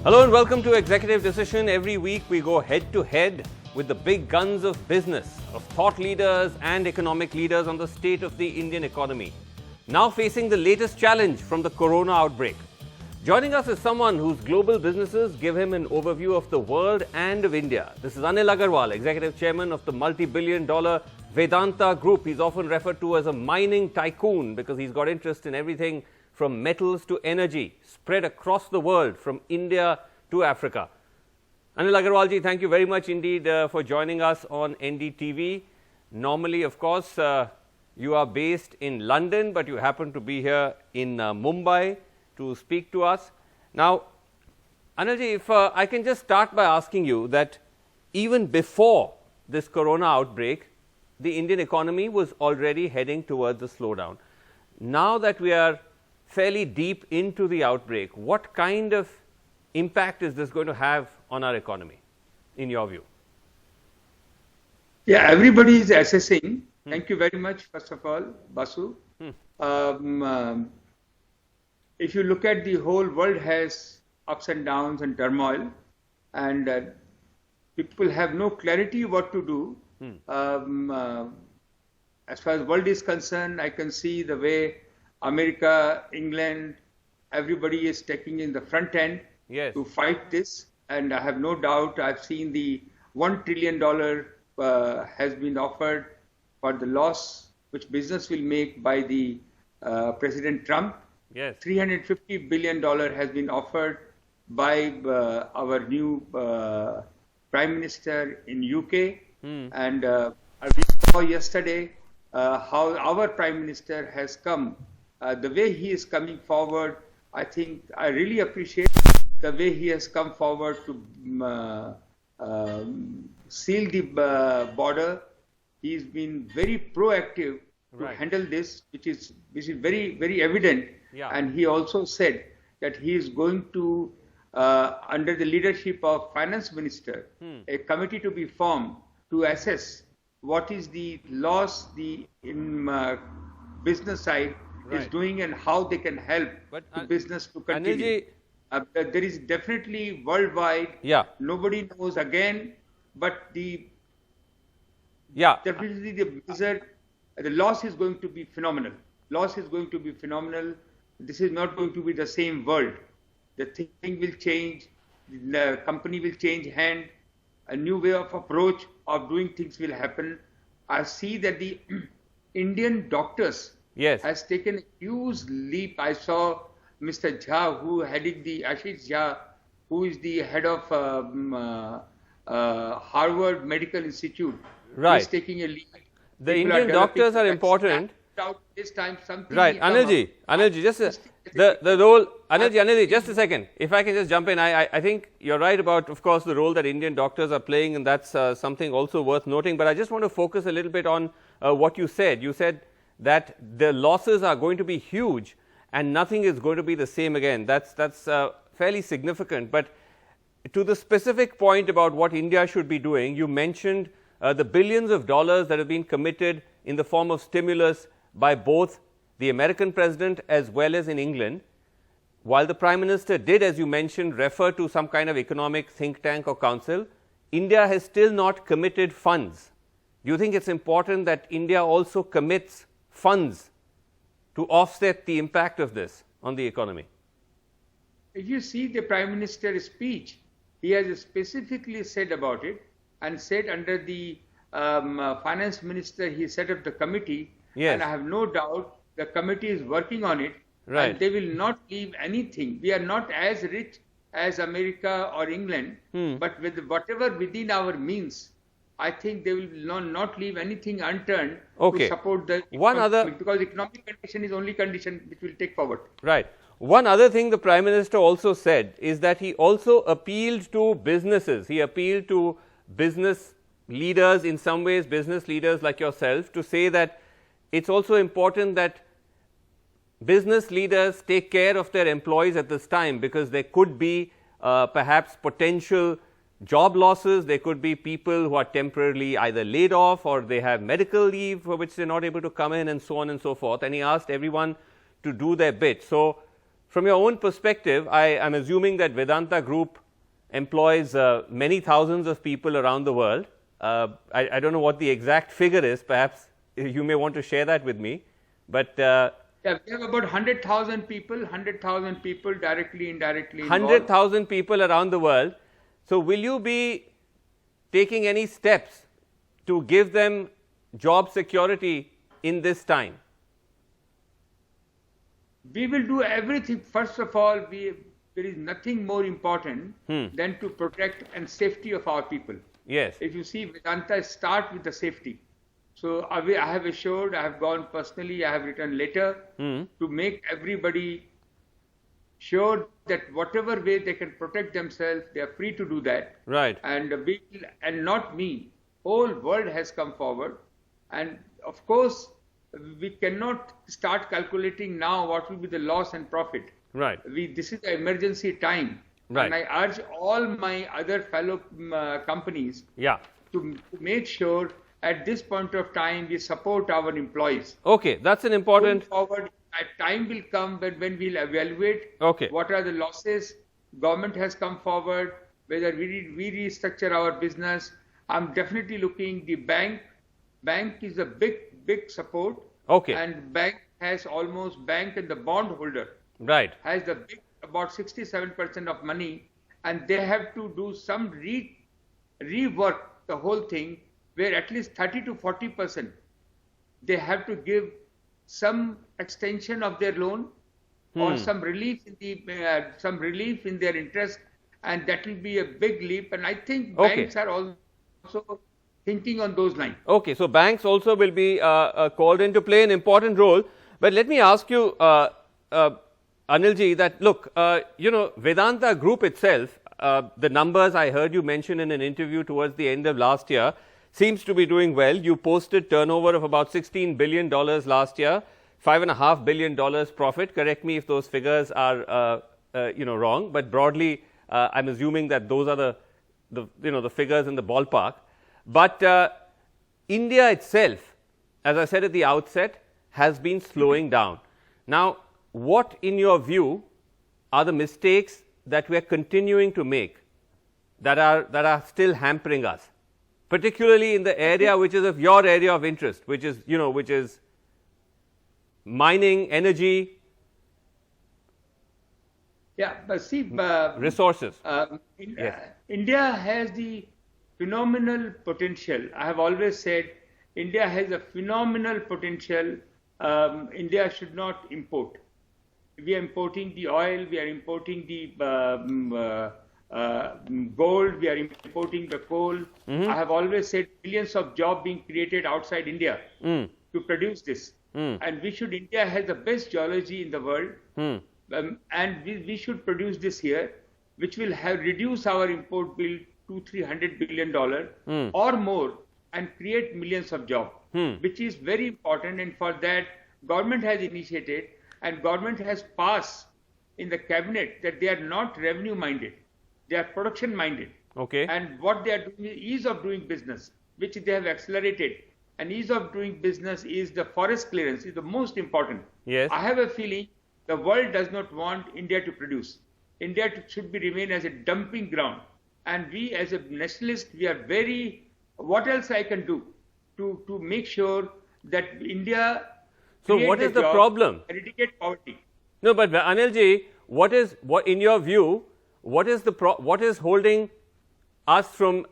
Hello and welcome to Executive Decision. Every week we go head to head with the big guns of business, of thought leaders and economic leaders on the state of the Indian economy, now facing the latest challenge from the corona outbreak. Joining us is someone whose global businesses give him an overview of the world and of India. This is Anil Agarwal, Executive Chairman of the multi-billion-dollar Vedanta Group. He's often referred to as a mining tycoon because he's got interest in everything from metals to energy, spread across the world from India to Africa. Anil Agarwal ji, thank you very much indeed for joining us on NDTV. Normally, of course, you are based in London, but you happen to be here in Mumbai to speak to us. Now, Anil ji, if I can just start by asking you that even before this corona outbreak, the Indian economy was already heading towards a slowdown. Now that we are fairly deep into the outbreak, what kind of impact is this going to have on our economy, in your view? Yeah, everybody is assessing. Thank you very much, first of all, Basu. If you look at the whole world has ups and downs and turmoil, and people have no clarity what to do. As far as world is concerned, I can see the way America, England, everybody is taking in the front end to fight this. And I have no doubt, I've seen the $1 trillion has been offered for the loss which business will make by the President Trump. $350 billion has been offered by our new Prime Minister in UK. And we saw yesterday how our Prime Minister has come. The way he is coming forward, I think I really appreciate the way he has come forward to seal the border. He's been very proactive to handle this, which is very, very evident. And he also said that he is going to, under the leadership of Finance Minister, a committee to be formed to assess what is the loss the business side is doing and how they can help the business to continue. There is definitely worldwide, nobody knows again, but definitely the blizzard, the loss is going to be phenomenal. Loss is going to be phenomenal. This is not going to be the same world. The thing will change, the company will change hand, a new way of approach of doing things will happen. I see that the Indian doctors has taken a huge leap. I saw Mr. Jha, who headed the Ashish Jha, who is the head of Harvard Medical Institute. He's taking a leap. The Indian doctors are important. This time something Anil ji, just the role. Anil ji, just a second. If I can just jump in, I think you're right about, of course, the role that Indian doctors are playing, and that's something also worth noting. But I just want to focus a little bit on what you said. You said that the losses are going to be huge, and nothing is going to be the same again. That's fairly significant. But to the specific point about what India should be doing, you mentioned the billions of dollars that have been committed in the form of stimulus by both the American president as well as in England. While the Prime Minister did, as you mentioned, refer to some kind of economic think tank or council, India has still not committed funds. Do you think it's important that India also commits funds to offset the impact of this on the economy? If you see the Prime Minister's speech, he has specifically said about it and said under the Finance Minister, he set up the committee. And I have no doubt the committee is working on it. And they will not leave anything. We are not as rich as America or England, but with whatever within our means, I think they will not leave anything unturned to support the because economic condition is only condition which will take forward. One other thing the Prime Minister also said is that he also appealed to businesses. He appealed to business leaders, in some ways business leaders like yourself, to say that it's also important that business leaders take care of their employees at this time, because there could be perhaps potential job losses. There could be people who are temporarily either laid off or they have medical leave for which they're not able to come in, and so on and so forth. And he asked everyone to do their bit. So From your own perspective, I am assuming that Vedanta Group employs many thousands of people around the world. I don't know what the exact figure is. Perhaps you may want to share that with me. But yeah, we have about 100,000 people directly, indirectly involved. 100,000 people around the world. So will you be taking any steps to give them job security in this time? We will do everything. First of all, there is nothing more important than to protect and safety of our people. Yes. If you see, Vedanta start with the safety. So I have assured, I have gone personally, I have written letter to make everybody sure that whatever way they can protect themselves, they are free to do that. Right. And not me, whole world has come forward. And of course, we cannot start calculating now what will be the loss and profit. Right. This is the emergency time. Right. And I urge all my other fellow companies to make sure at this point of time we support our employees. Okay, that's an important... Going forward, a time will come when we'll evaluate what are the losses. Government has come forward, whether we restructure our business. I'm definitely looking, the bank is a big support. Okay. And bank has almost, bank and the bond holder has the big, about 67% of money, and they have to do some rework the whole thing, where at least 30 to 40% they have to give some extension of their loan or some relief in their interest, and that will be a big leap. And I think banks are also thinking on those lines. Okay, so banks also will be called in to play an important role. But let me ask you, Anilji, that look, Vedanta Group itself, the numbers I heard you mention in an interview towards the end of last year, seems to be doing well. You posted turnover of about $16 billion last year, $5.5 billion profit. Correct me if those figures are, wrong. But broadly, I'm assuming that those are the figures in the ballpark. But India itself, as I said at the outset, has been slowing down. Now, what, in your view, are the mistakes that we are continuing to make that are still hampering us, particularly in the area which is of your area of interest, which is mining, energy? Yeah, but see, resources. India has the phenomenal potential. I have always said India has a phenomenal potential. India should not import. We are importing the oil, we are importing the gold, we are importing the coal. I have always said millions of jobs being created outside India to produce this. And India has the best geology in the world, and we should produce this here, which will reduce our import bill to $300 billion or more and create millions of jobs, which is very important. And for that, government has initiated and government has passed in the cabinet that they are not revenue minded, they are production minded. Okay. And what they are doing is ease of doing business, which they have accelerated. And ease of doing business is the forest clearance, is the most important. Yes. I have a feeling the world does not want India to produce. India should remain as a dumping ground. And we as a nationalist, we are very, what else I can do to make sure that India... So what is the problem? Eradicate poverty. No, but Anilji, what in your view, what is holding us from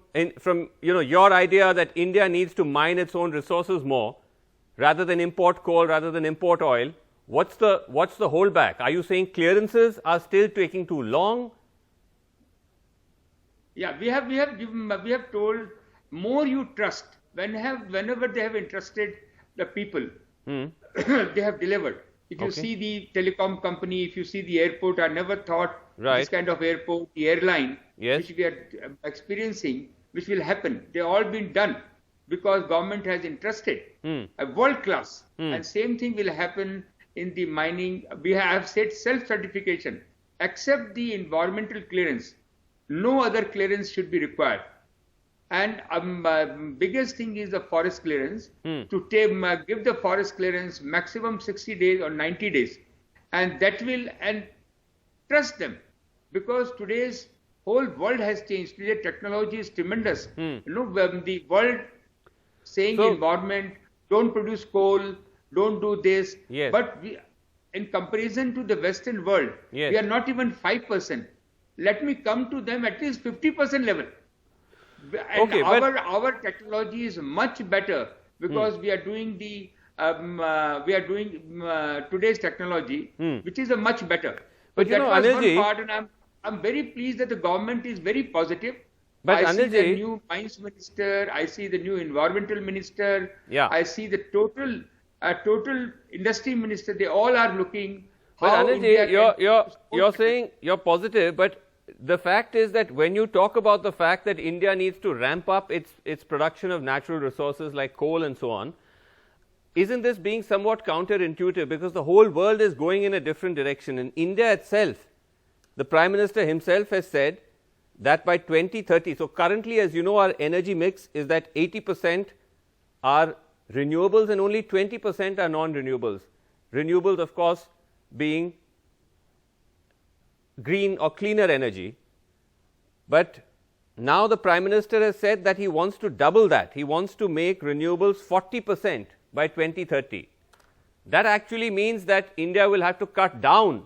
your idea that India needs to mine its own resources more rather than import coal, rather than import oil? What's the holdback? Are you saying clearances are still taking too long? Yeah, we have told more you trust. Whenever they have entrusted the people, they have delivered. If you see the telecom company, if you see the airport, I never thought this kind of airport, the airline, which we are experiencing, which will happen. They all been done because government has entrusted a world class. And same thing will happen in the mining. We have said self-certification, except the environmental clearance. No other clearance should be required. And biggest thing is the forest clearance, to give the forest clearance maximum 60 days or 90 days. And that will, and trust them, because today's whole world has changed. Today technology is tremendous. The world saying environment, don't produce coal, don't do this. Yes. But in comparison to the Western world, yes, we are not even 5%. Let me come to them at least 50% level. And okay, our technology is much better, because we are doing today's technology, which is a much better. But that was Anilji, one part, and I'm very pleased that the government is very positive. But I see Anilji, the new mines minister, I see the new environmental minister, I see the total industry minister. They all are looking. But Anilji, you're saying you're positive, but the fact is that when you talk about the fact that India needs to ramp up its production of natural resources like coal and so on, isn't this being somewhat counterintuitive, because the whole world is going in a different direction? In India itself, the Prime Minister himself has said that by 2030, so currently, as you know, our energy mix is that 80% are renewables and only 20% are non-renewables. Renewables, of course, being green or cleaner energy. But now the Prime Minister has said that he wants to double that. He wants to make renewables 40% by 2030. That actually means that India will have to cut down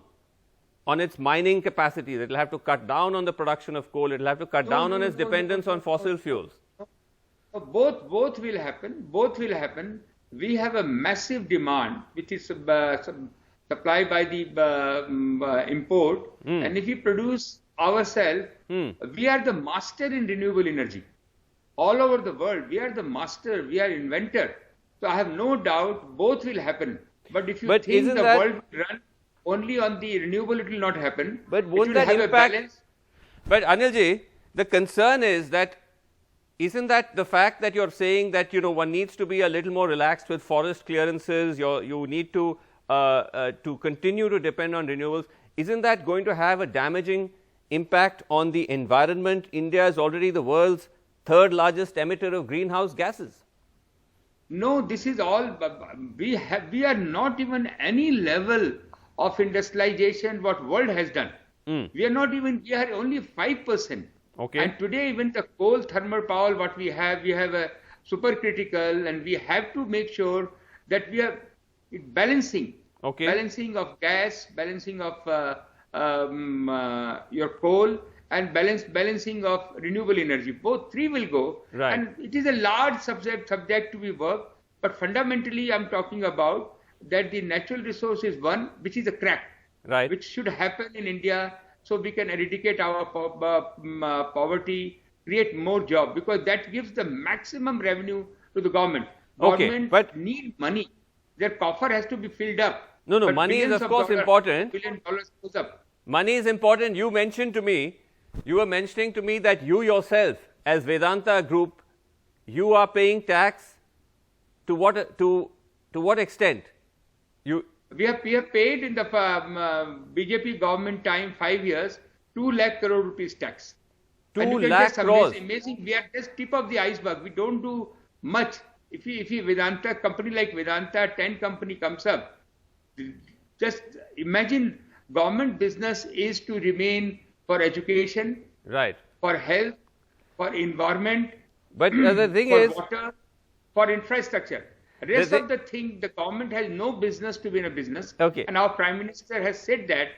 on its mining capacities. It will have to cut down on the production of coal. It will have to cut down on its dependence on fossil fuels. Both will happen. Both will happen. We have a massive demand, which is supplied by the import. And if we produce ourselves, we are the master in renewable energy. All over the world, we are the master. We are inventor. So I have no doubt both will happen. But if you think the world will run only on the renewable, it will not happen. But won't that impact? But Anilji, the concern is that, isn't that the fact that you're saying that one needs to be a little more relaxed with forest clearances? You need to continue to depend on renewables. Isn't that going to have a damaging impact on the environment? India is already the world's third largest emitter of greenhouse gases. No, this is all. We are not even any level of industrialization what world has done. We are not even. We are only 5%. Okay. And today, even the coal thermal power what we have a supercritical, and we have to make sure that we are balancing. Okay. Balancing of gas, balancing of your coal, and balancing of renewable energy. Both three will go. Right. And it is a large subject to be worked. But fundamentally, I'm talking about that the natural resource is one, which is a crack. Right. Which should happen in India, so we can eradicate our poverty, create more jobs, because that gives the maximum revenue to the government. Government need money. Their coffer has to be filled up. No, money is of course important. $1 billion goes up. Money is important. You were mentioning to me that you yourself, as Vedanta Group, you are paying tax to what extent? We have paid in the BJP government time 5 years 2 lakh crore rupees tax. 2 lakh crores. Amazing. We are just tip of the iceberg. We don't do much. If Vedanta company like Vedanta 10 company comes up, just imagine government business is to remain for education, right, for health, for environment, but the thing for is water, for infrastructure. Rest of the thing, the government has no business to be in a business. Okay. And our Prime Minister has said that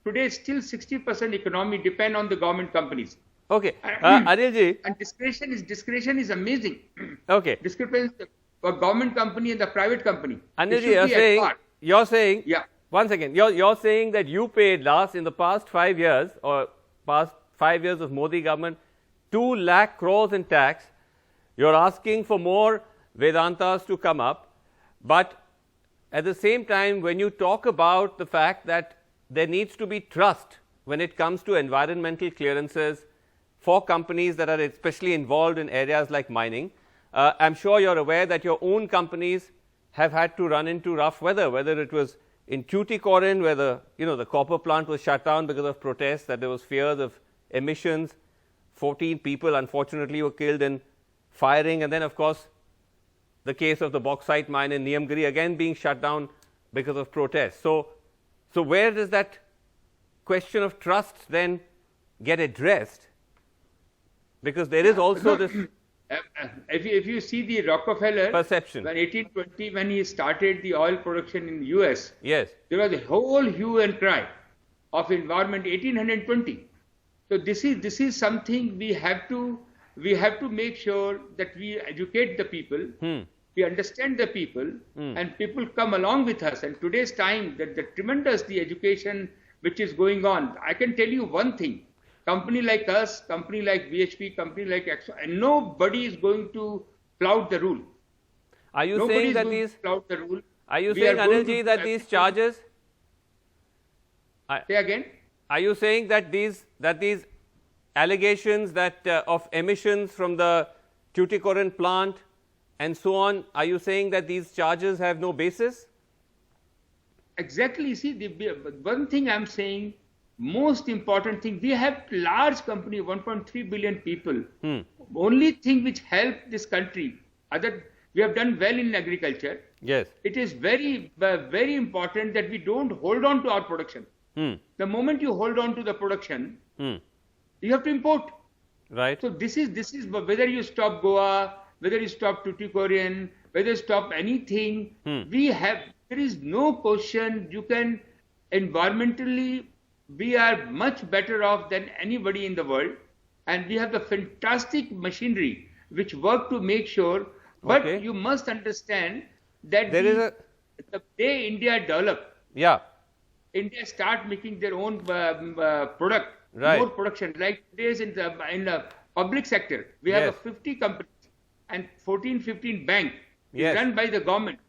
today still 60% economy depend on the government companies. Okay. Anilji. And discretion is amazing. Okay. Discrepancy for government company and the private company. Anilji, you're saying, yeah. One second, you're saying that you paid in the past 5 years, or past 5 years of Modi government, 2 lakh crores in tax. You're asking for more Vedantas to come up, but at the same time, when you talk about the fact that there needs to be trust when it comes to environmental clearances for companies that are especially involved in areas like mining, I'm sure you're aware that your own companies have had to run into rough weather, whether it was in Tuticorin, where the copper plant was shut down because of protests, that there was fears of emissions. 14 people unfortunately were killed in firing, and then of course the case of the bauxite mine in Niyamgiri again being shut down because of protests. So where does that question of trust then get addressed? Because there is also this if you see the Rockefeller perception, when 1820, when he started the oil production in the US, yes, there was a whole hue and cry of environment. 1820. So this is something we have to make sure that we educate the people, we understand the people, and people come along with us. And today's time, that the tremendous the education which is going on. I can tell you one thing: company like us, company like BHP, company like Exxon, and nobody is going to flout the rule. Are you saying that these flout the rule? Are you saying, Anilji, that these charges? Say again. Are you saying that these allegations that of emissions from the Tuticorin plant and so on, are you saying that these charges have no basis? Exactly. See, one thing I'm saying, most important thing, we have large company, 1.3 billion people. Only thing which helped this country, we have done well in agriculture. Yes. It is very, very important that we don't hold on to our production. The moment you hold on to the production, you have to import. Right. So this is whether you stop Goa, whether you stop Tuticorin, whether you stop anything, there is no question. You can environmentally, we are much better off than anybody in the world, and we have the fantastic machinery which work to make sure. But you must understand that the day India develop, India start making their own product, more production. Like today's in the public sector, we have 50 companies and 14-15 banks run by the government,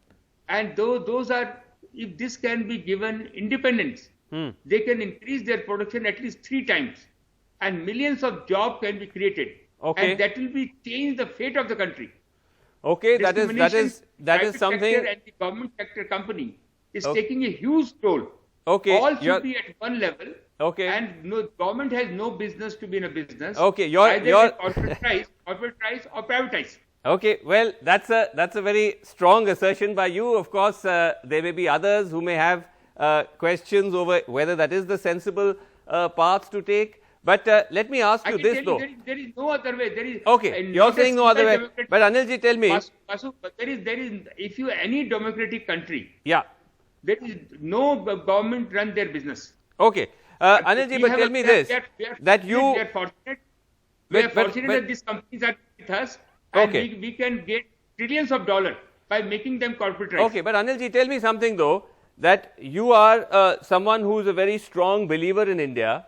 and those are, if this can be given independence, they can increase their production at least 3 times, and millions of jobs can be created, and that will be change the fate of the country. Okay, that is something. And the government sector company is taking a huge role. Okay, all should be at one level. Okay, and government has no business to be in a business. Okay, either corporatize or privatize. Okay, well, that's a very strong assertion by you. Of course, there may be others who may have questions over whether that is the sensible path to take. But let me ask you this, though. There is no other way. There is. Okay, you're saying no other way. But Anilji, tell me. Vasu, there is. If you any democratic country. Yeah. There is no government run their business. Okay, Anilji, but tell me this: that you. We are fortunate. We are fortunate that these companies are with us. And we can get trillions of dollars by making them corporatized. Okay, but Anilji, tell me something though, that you are someone who is a very strong believer in India.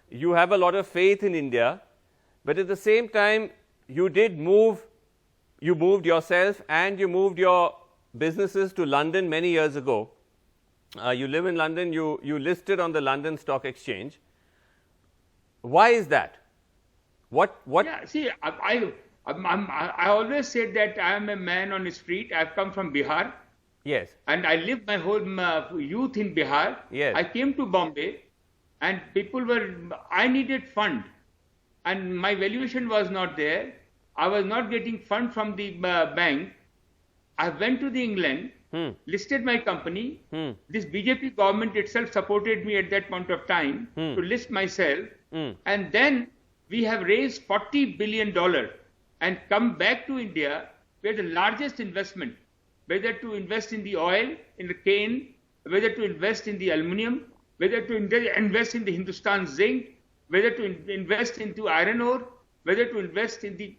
You have a lot of faith in India, but at the same time, you moved yourself and you moved your businesses to London many years ago. You live in London, you listed on the London Stock Exchange. Why is that? What? Yeah, see, I always said that I am a man on the street. I've come from Bihar. Yes. And I lived my whole youth in Bihar. Yes. I came to Bombay, and I needed fund, and my valuation was not there. I was not getting fund from the bank. I went to the England, listed my company. This BJP government itself supported me at that point of time to list myself. And then we have raised $40 billion and come back to India, where the largest investment, whether to invest in the oil, in the cane, whether to invest in the aluminium, whether to invest in the Hindustan zinc, whether to invest into iron ore, whether to invest in the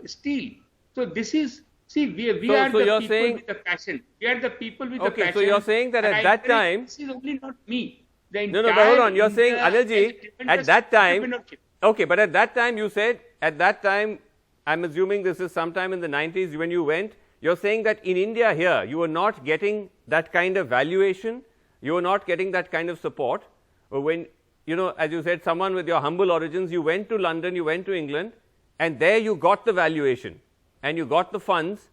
steel. So this is, see, we are the people with the passion. We are the people with the passion. Okay, so you're saying that at that time... This is only not me. No, but hold on. You're saying, Anilji, at that time... Okay, but at that time you said, at that time, I'm assuming this is sometime in the 90s when you went, you're saying that in India here, you were not getting that kind of valuation, you were not getting that kind of support. When, as you said, someone with your humble origins, you went to London, you went to England, and there you got the valuation, and you got the funds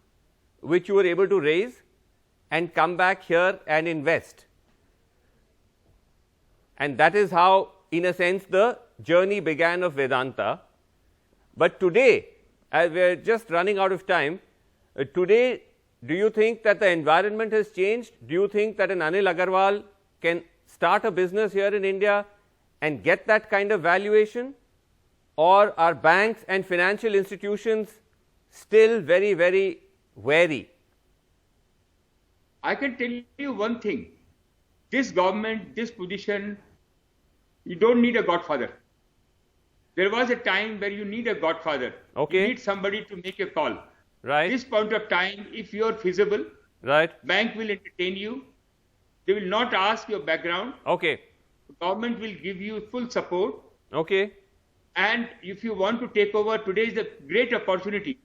which you were able to raise and come back here and invest. And that is how, in a sense, the journey began of Vedanta. But today, as we are just running out of time, today, do you think that the environment has changed? Do you think that an Anil Agarwal can start a business here in India and get that kind of valuation, or are banks and financial institutions still very, very wary? I can tell you one thing. This government, this position, you don't need a godfather. There was a time where you need a godfather. Okay. You need somebody to make a call. Right. This point of time, if you are feasible, right, bank will entertain you. They will not ask your background. Okay. The government will give you full support. Okay. And if you want to take over, today is a great opportunity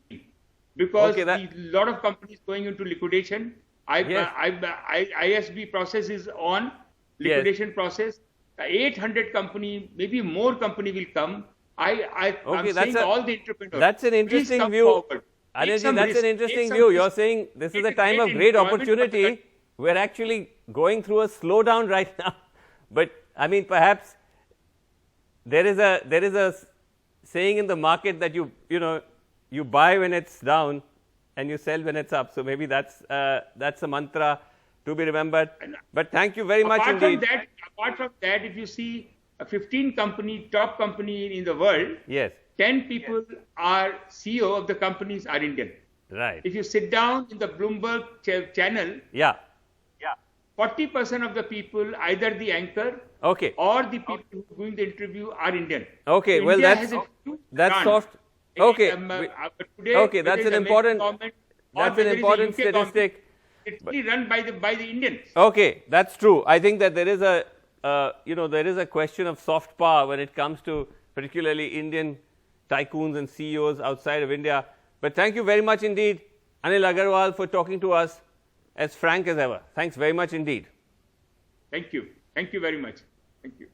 because a lot of companies going into liquidation. ISB process is on, liquidation process. 800 company, maybe more company will come. I'm saying all the entrepreneurs. That's an interesting view. Anilji, that's an interesting view. You're saying this is a time of great opportunity. We're actually going through a slowdown right now. But I mean, perhaps there is a saying in the market that you buy when it's down and you sell when it's up. So maybe that's a mantra to be remembered. But thank you very much indeed. Apart from that, if you see 15 top company in the world, yes, 10 people are CEO of the companies are Indian. Right. If you sit down in the Bloomberg channel, 40% of the people, either the anchor or the people who are doing the interview are Indian. Okay, so well that's soft. Okay, that's an important statistic. It's really run by the Indians. Okay, that's true. I think that there is a question of soft power when it comes to particularly Indian tycoons and CEOs outside of India. But thank you very much indeed, Anil Agarwal, for talking to us as frank as ever. Thanks very much indeed. Thank you. Thank you very much. Thank you.